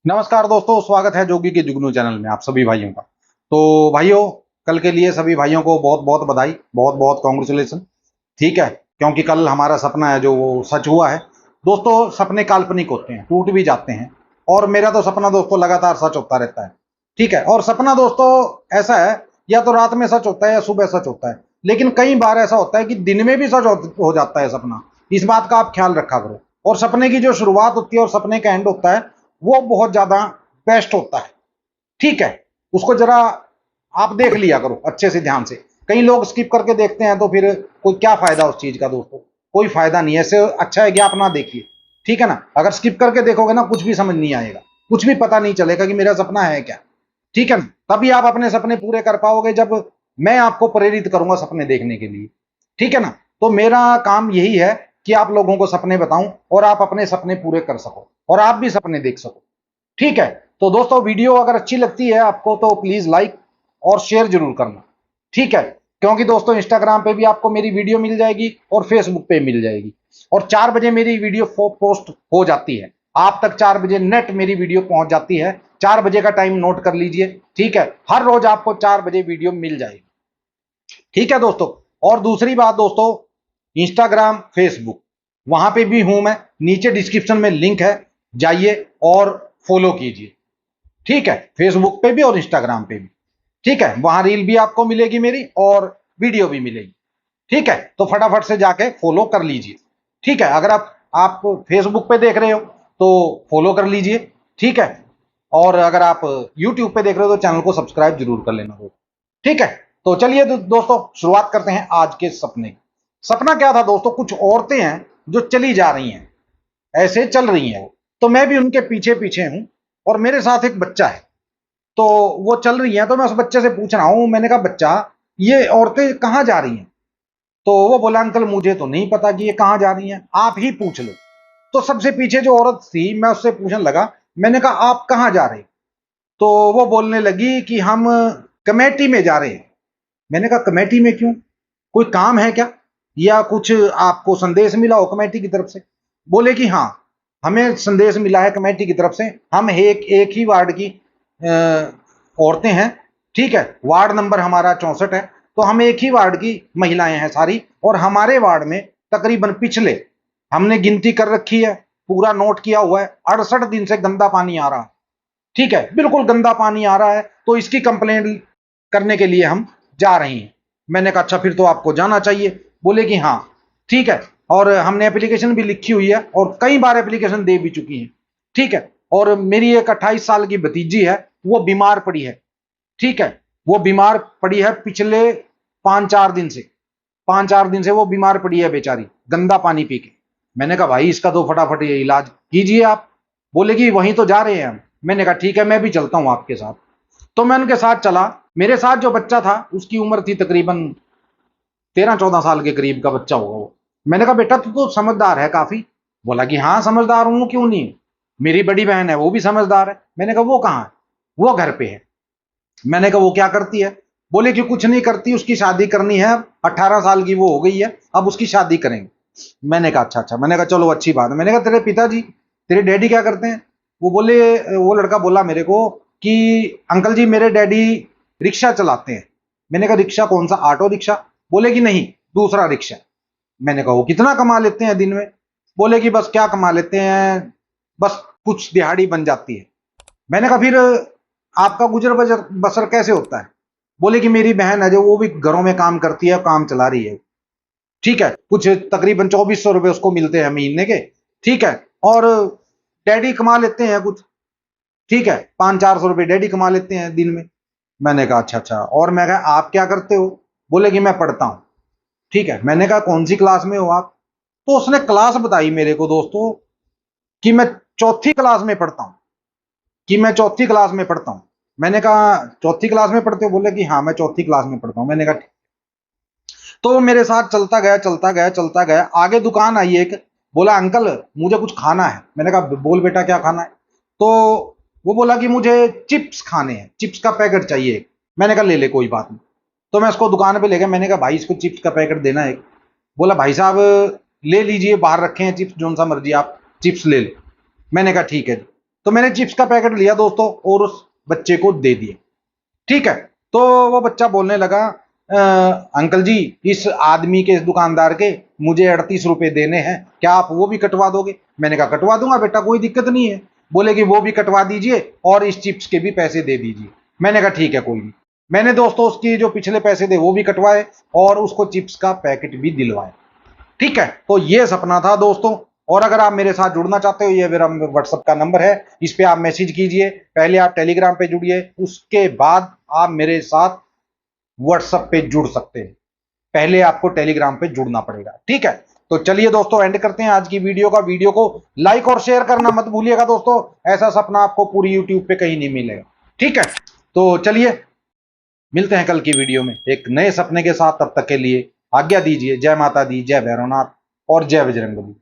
नमस्कार दोस्तों, स्वागत है जोगी के जुगनू चैनल में आप सभी भाइयों का। तो भाइयों, कल के लिए सभी भाइयों को बहुत बहुत बधाई, बहुत बहुत कॉन्ग्रेचुलेसन। ठीक है, क्योंकि कल हमारा सपना है जो वो सच हुआ है। दोस्तों, सपने काल्पनिक होते हैं, टूट भी जाते हैं, और मेरा तो सपना दोस्तों लगातार सच होता रहता है। ठीक है, और सपना दोस्तों ऐसा है, या तो रात में सच होता है या सुबह सच होता है, लेकिन कई बार ऐसा होता है कि दिन में भी सच हो जाता है सपना। इस बात का आप ख्याल रखा करो। और सपने की जो शुरुआत होती है और सपने का एंड होता है, वो बहुत ज्यादा बेस्ट होता है। ठीक है, उसको जरा आप देख लिया करो अच्छे से, ध्यान से। कई लोग स्किप करके देखते हैं, तो फिर कोई क्या फायदा उस चीज का दोस्तों? कोई फायदा नहीं है। ऐसे अच्छा है कि आप ना देखिए। ठीक है ना? अगर स्किप करके देखोगे ना, कुछ भी समझ नहीं आएगा, कुछ भी पता नहीं चलेगा कि मेरा सपना है क्या। ठीक है ना? तभी आप अपने सपने पूरे कर पाओगे, जब मैं आपको प्रेरित करूंगा सपने देखने के लिए। ठीक है ना? तो मेरा काम यही है कि आप लोगों को सपने बताऊं और आप अपने सपने पूरे कर सको और आप भी सपने देख सको। ठीक है, तो दोस्तों वीडियो अगर अच्छी लगती है आपको तो प्लीज लाइक और शेयर जरूर करना। ठीक है, क्योंकि दोस्तों इंस्टाग्राम पे भी आपको मेरी वीडियो मिल जाएगी और फेसबुक पे मिल जाएगी। और 4 बजे मेरी वीडियो पोस्ट हो जाती है, आप तक 4 बजे नेट मेरी वीडियो पहुंच जाती है। 4 बजे का टाइम नोट कर लीजिए। ठीक है, हर रोज आपको 4 बजे वीडियो मिल जाएगी। ठीक है दोस्तों, और दूसरी बात दोस्तों, इंस्टाग्राम फेसबुक वहां पे भी हूं मैं, नीचे डिस्क्रिप्शन में लिंक है, जाइए और फॉलो कीजिए। ठीक है, फेसबुक पे भी और इंस्टाग्राम पे भी। ठीक है, वहां रील भी आपको मिलेगी मेरी और वीडियो भी मिलेगी। ठीक है, तो फटाफट से जाके फॉलो कर लीजिए। ठीक है, अगर आप फेसबुक पे देख रहे हो तो फॉलो कर लीजिए। ठीक है, और अगर आप यूट्यूब पे देख रहे हो तो चैनल को सब्सक्राइब जरूर कर लेना दोस्तों। ठीक है, तो चलिए दोस्तों शुरुआत करते हैं आज के सपने की। सपना क्या था दोस्तों? कुछ औरतें हैं जो चली जा रही हैं, ऐसे चल रही हैं वो, तो मैं भी उनके पीछे पीछे हूं, और मेरे साथ एक बच्चा है। तो वो चल रही हैं, तो मैं उस बच्चे से पूछ रहा हूं, मैंने कहा बच्चा, ये औरतें कहां जा रही हैं? तो वो बोला अंकल मुझे तो नहीं पता कि ये कहां जा रही हैं, आप ही पूछ लो। तो सबसे पीछे जो औरत थी, मैं उससे पूछने लगा, मैंने कहा आप कहां जा रहे? तो वो बोलने लगी कि हम कमेटी में जा रहे हैं। मैंने कहा कमेटी में क्यों? कोई काम है क्या, या कुछ आपको संदेश मिला हो कमेटी की तरफ से? बोले कि हाँ, हमें संदेश मिला है कमेटी की तरफ से, हम एक एक ही वार्ड की औरतें हैं। ठीक है, वार्ड नंबर हमारा 64 है, तो हम एक ही वार्ड की महिलाएं हैं सारी, और हमारे वार्ड में तकरीबन पिछले, हमने गिनती कर रखी है, पूरा नोट किया हुआ है, 68 दिन से गंदा पानी आ रहा है। ठीक है, बिल्कुल गंदा पानी आ रहा है, तो इसकी कंप्लेंट करने के लिए हम जा रहे हैं। मैंने कहा अच्छा, फिर तो आपको जाना चाहिए। बोले कि हाँ ठीक है, और हमने एप्लीकेशन भी लिखी हुई है और कई बार एप्लीकेशन दे भी चुकी है। ठीक है, और मेरी एक 28 साल की भतीजी है, वो बीमार पड़ी है। ठीक है, वो बीमार पड़ी है पिछले 5-4 दिन से, 5-4 दिन से वो बीमार पड़ी है बेचारी, गंदा पानी पी के। मैंने कहा भाई इसका तो फटाफट ये इलाज कीजिए आप। बोले कि वहीं तो जा रहे हैं हम। मैंने कहा ठीक है, मैं भी चलता हूं आपके साथ। तो मैं उनके साथ चला। मेरे साथ जो बच्चा था उसकी उम्र थी तकरीबन 13-14 साल के करीब का बच्चा होगा वो। मैंने कहा बेटा तू तो समझदार है काफी। बोला कि हाँ समझदार हूं, क्यों नहीं। मेरी बड़ी बहन है वो भी समझदार है। मैंने कहा वो कहाँ है? वो घर पे है। मैंने कहा वो क्या करती है? बोले कि कुछ नहीं करती, उसकी शादी करनी है, 18 साल की वो हो गई है, अब उसकी शादी करेंगे। मैंने कहा अच्छा अच्छा। मैंने कहा चलो अच्छी बात है। मैंने कहा तेरे पिताजी, तेरे डैडी क्या करते हैं? वो बोले, वो लड़का बोला मेरे को कि अंकल जी मेरे डैडी रिक्शा चलाते हैं। मैंने कहा रिक्शा कौन सा, ऑटो रिक्शा? बोले कि नहीं, दूसरा रिक्शा। मैंने कहा वो कितना कमा लेते हैं दिन में? बोले कि बस क्या कमा लेते हैं, बस कुछ दिहाड़ी बन जाती है। मैंने कहा फिर आपका गुजर बसर बसर कैसे होता है? बोले कि मेरी बहन है जो, वो भी घरों में काम करती है, काम चला रही है। ठीक है, कुछ तकरीबन 2400 रुपए उसको मिलते हैं महीने के। ठीक है, और डैडी कमा लेते हैं कुछ, ठीक है, 500-400 रुपए डैडी कमा लेते हैं दिन में। मैंने कहा अच्छा अच्छा, और मैं कहा आप क्या करते हो? बोले कि मैं पढ़ता हूं। ठीक है, मैंने कहा कौन सी क्लास में हो आप? तो उसने क्लास बताई मेरे को दोस्तों, कि मैं चौथी क्लास में पढ़ता हूं, कि मैं चौथी क्लास में पढ़ता हूं। मैंने कहा चौथी क्लास में पढ़ते हो? बोले कि हाँ मैं चौथी क्लास में पढ़ता हूं। मैंने कहा तो वो मेरे साथ चलता गया चलता गया चलता गया। आगे दुकान आई एक, बोला अंकल मुझे कुछ खाना है। मैंने कहा बोल बेटा क्या खाना है? तो वो बोला कि मुझे चिप्स खाने हैं, चिप्स का पैकेट चाहिए एक। मैंने कहा ले ले कोई बात नहीं। तो मैं उसको दुकान पे ले गया। मैंने कहा भाई इसको चिप्स का पैकेट देना है एक। बोला भाई साहब ले लीजिए, बाहर रखे हैं चिप्स, जो सा मर्जी आप चिप्स ले लो। मैंने कहा ठीक है। तो मैंने चिप्स का पैकेट लिया दोस्तों और उस बच्चे को दे दिया। ठीक है, तो वो बच्चा बोलने लगा, अंकल जी, इस आदमी के, इस दुकानदार के मुझे 38 रुपए देने हैं, क्या आप वो भी कटवा दोगे? मैंने कहा कटवा दूंगा बेटा, कोई दिक्कत नहीं है। बोले कि वो भी कटवा दीजिए और इस चिप्स के भी पैसे दे दीजिए। मैंने कहा ठीक है, कोई नहीं। मैंने दोस्तों उसकी जो पिछले पैसे थे वो भी कटवाए और उसको चिप्स का पैकेट भी दिलवाए। ठीक है, तो ये सपना था दोस्तों। और अगर आप मेरे साथ जुड़ना चाहते हो, ये मेरा व्हाट्सएप का नंबर है, इस पे आप मैसेज कीजिए। पहले आप टेलीग्राम पे जुड़िए, उसके बाद आप मेरे साथ व्हाट्सएप पे जुड़ सकते हैं। पहले आपको टेलीग्राम पे जुड़ना पड़ेगा। ठीक है, तो चलिए दोस्तों एंड करते हैं आज की वीडियो का। वीडियो को लाइक और शेयर करना मत भूलिएगा दोस्तों, ऐसा सपना आपको पूरी यूट्यूब पे कहीं नहीं मिलेगा। ठीक है, तो चलिए मिलते हैं कल की वीडियो में एक नए सपने के साथ। तब तक के लिए आज्ञा दीजिए। जय माता दी, जय भैरवनाथ और जय बजरंगबली।